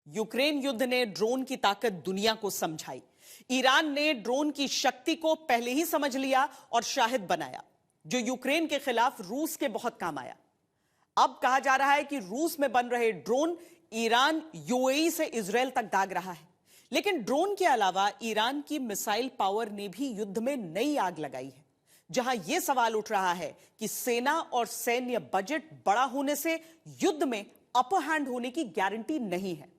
Ukraine युद्ध ने drone की ताकत दुनिया को समझाई। ईरान ने ड्रोन की शक्ति को पहले ही समझ लिया और शाहिद बनाया, जो यूक्रेन के खिलाफ रूस के बहुत काम आया। अब कहा जा रहा है कि रूस में बन रहे ड्रोन ईरान यूएई से इजराइल तक दाग रहा है। लेकिन ड्रोन के अलावा ईरान की मिसाइल पावर ने भी युद्ध में नई आग लगाई है, जहां यह सवाल उठ रहा है कि सेना और सैन्य बजट बड़ा होने से युद्ध में अपर हैंड होने की गारंटी नहीं है।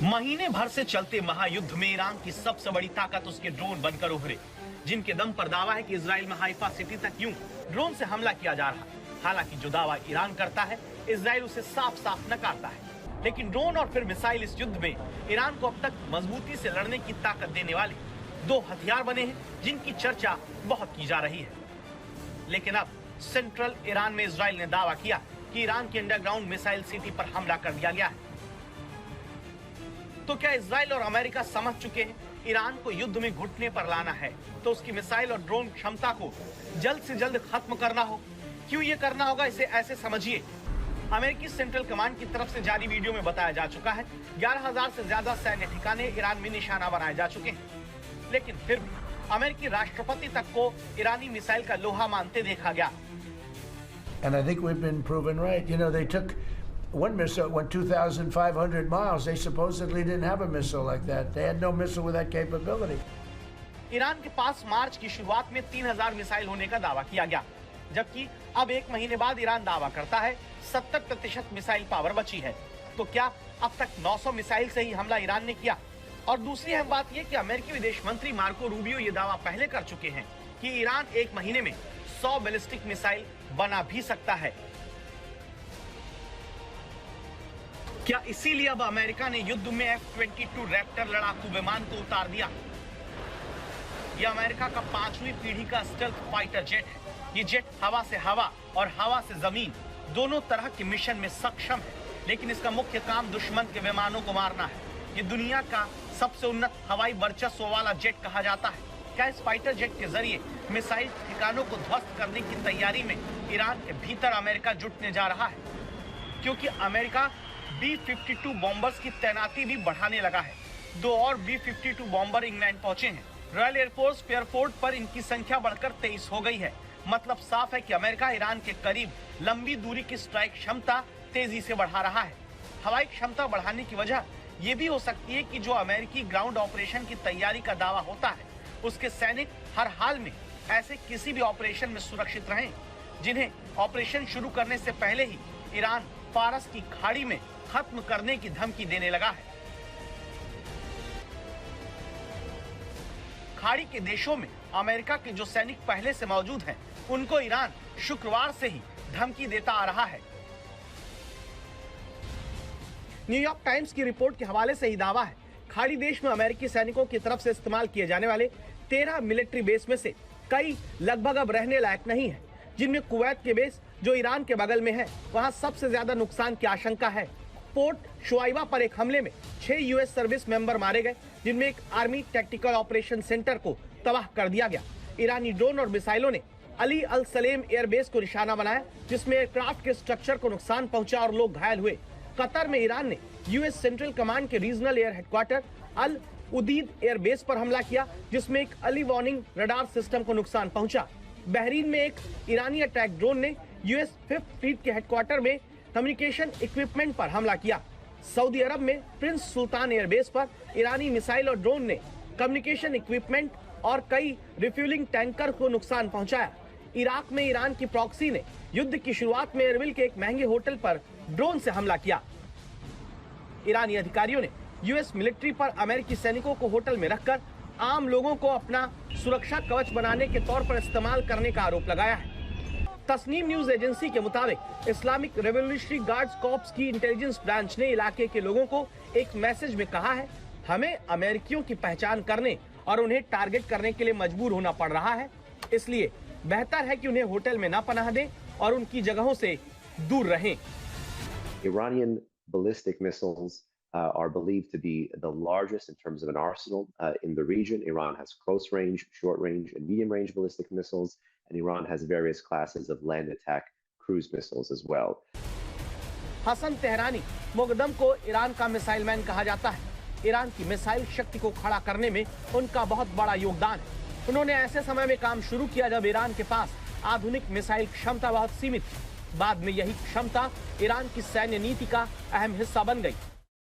महीने भर से चलते महायुद्ध में ईरान की सबसे बड़ी ताकत उसके ड्रोन बनकर उभरे, जिनके दम पर दावा है कि इजराइल में हाइफा सिटी तक यूं ड्रोन से हमला किया जा रहा है। हालांकि जो दावा ईरान करता है, इजराइल उसे साफ साफ नकारता है। लेकिन ड्रोन और फिर मिसाइल इस युद्ध में ईरान को अब तक मजबूती से लड़ने की ताकत देने वाले दो हथियार बने हैं, जिनकी चर्चा बहुत की जा रही है। लेकिन अब सेंट्रल ईरान में इजराइल ने दावा किया कि ईरान की अंडरग्राउंड मिसाइल सिटी पर हमला कर दिया गया है। तो क्या इजराइल और अमेरिका समझ चुके हैं ईरान को युद्ध में घुटने पर लाना है तो उसकी मिसाइल और ड्रोन क्षमता को जल्द से जल्द खत्म करना हो? क्यों ये करना होगा, इसे ऐसे समझिए। अमेरिकी सेंट्रल कमांड की तरफ से जारी वीडियो में बताया जा चुका है 11,000 से ज्यादा सैन्य ठिकाने ईरान में निशाना बनाए जा चुके हैं। लेकिन फिर भी अमेरिकी राष्ट्रपति तक को ईरानी मिसाइल का लोहा मानते देखा गया। And I think we've been proven right. You know, they took one missile, went 2,500 miles. They supposedly didn't have a missile like that. They had no missile with that capability. Iran के पास मार्च की शुरुआत में 3,000 missile होने का दावा किया गया, जबकि अब एक महीने बाद ईरान दावा करता है 70% मिसाइल पावर बची है। तो क्या अब तक 900 मिसाइल से ही हमला ईरान ने किया? और दूसरी अहम बात यह कि अमेरिकी विदेश मंत्री मार्को रूबियो ये दावा पहले कर चुके हैं कि ईरान एक महीने में 100 बैलिस्टिक मिसाइल बना भी सकता है। क्या इसीलिए अब अमेरिका ने युद्ध में F-22 रैप्टर लड़ाकू विमान को उतार दिया? यह अमेरिका का 5वीं पीढ़ी का स्टेल्थ फाइटर जेट है। ये जेट हवा से हवा और हवा से जमीन दोनों तरह के मिशन में सक्षम है, लेकिन इसका मुख्य काम दुश्मन के विमानों को मारना है। ये दुनिया का सबसे उन्नत हवाई वर्चस्व वाला जेट कहा जाता है। क्या इस फाइटर जेट के जरिए मिसाइल ठिकानों को ध्वस्त करने की तैयारी में ईरान के भीतर अमेरिका जुटने जा रहा है? क्योंकि अमेरिका B-52 बॉम्बर्स की तैनाती भी बढ़ाने लगा है। 2 और B-52 बॉम्बर इंग्लैंड पहुंचे हैं। रॉयल एयरफोर्स फेयरफोर्ट पर इनकी संख्या बढ़कर 23 हो गई है। मतलब साफ है कि अमेरिका ईरान के करीब लंबी दूरी की स्ट्राइक क्षमता तेजी से बढ़ा रहा है। हवाई क्षमता बढ़ाने की वजह यह भी हो सकती है कि जो अमेरिकी ग्राउंड ऑपरेशन की तैयारी का दावा होता है, उसके सैनिक हर हाल में ऐसे किसी भी ऑपरेशन में सुरक्षित रहें, जिन्हें ऑपरेशन शुरू करने से पहले ही ईरान फारस की खाड़ी में खत्म करने की धमकी देने लगा है। खाड़ी के देशों में अमेरिका के जो सैनिक पहले से मौजूद हैं, उनको ईरान शुक्रवार से ही धमकी देता आ रहा है। न्यूयॉर्क टाइम्स की रिपोर्ट के हवाले से ही दावा है, खाड़ी देश में अमेरिकी सैनिकों की तरफ से इस्तेमाल किए जाने वाले 13 मिलिट्री बेस में से कई लगभग अब रहने लायक नहीं है, जिनमें कुवैत के बेस जो ईरान के बगल में है, वहां सबसे ज्यादा नुकसान की आशंका है। पोर्ट शुआइबा पर एक हमले में 6 यूएस सर्विस मेंबर मारे गए, जिनमें एक आर्मी टैक्टिकल ऑपरेशन सेंटर को तबाह कर दिया गया। ईरानी ड्रोन और मिसाइलों ने अली अल सलेम एयरबेस को निशाना बनाया, जिसमें एयरक्राफ्ट के स्ट्रक्चर को नुकसान पहुंचा और लोग घायल हुए। कतर में ईरान ने यूएस सेंट्रल कमांड के रीजनल एयर हेडक्वार्टर अल उदीद एयरबेस पर हमला किया, जिसमें एक अर्ली वार्निंग रडार सिस्टम को नुकसान पहुंचा। बहरीन में एक ईरानी अटैक ड्रोन ने यूएस 5th फ्लीट के हेडक्वार्टर में कम्युनिकेशन इक्विपमेंट पर हमला किया। सऊदी अरब में प्रिंस सुल्तान एयरबेस पर ईरानी मिसाइल और ड्रोन ने कम्युनिकेशन इक्विपमेंट और कई रिफ्यूलिंग टैंकर को नुकसान पहुंचाया। इराक में ईरान की प्रॉक्सी ने युद्ध की शुरुआत में एरबिल के एक महंगे होटल पर ड्रोन से हमला किया। ईरानी अधिकारियों ने यूएस मिलिट्री पर अमेरिकी सैनिकों को होटल में रखकर आम लोगों को अपना सुरक्षा कवच बनाने के तौर पर इस्तेमाल करने का आरोप लगाया है। तस्नीम न्यूज एजेंसी के मुताबिक इस्लामिक रेवोल्यूशनरी गार्ड्स कॉर्प्स की इंटेलिजेंस ब्रांच ने इलाके के लोगों को एक मैसेज में कहा है, हमें अमेरिकियों की पहचान करने और उन्हें टारगेट करने के लिए मजबूर होना पड़ रहा है, इसलिए बेहतर है कि उन्हें होटल में ना पनाह दें और उनकी जगहों से दूर रहें। Iranian ballistic missiles are believed to be the largest in terms of an arsenal in the region. Iran has close range, short range, and medium range ballistic missiles, and Iran has various classes of land attack cruise missiles as well. Hasan तेहरानी मुकदम को Iran का missile man कहा जाता है। Iran की missile शक्ति को खड़ा करने में उनका बहुत बड़ा योगदान है। उन्होंने ऐसे समय में काम शुरू किया जब ईरान के पास आधुनिक मिसाइल क्षमता बहुत सीमित थी। बाद में यही क्षमता ईरान की सैन्य नीति का अहम हिस्सा बन गई।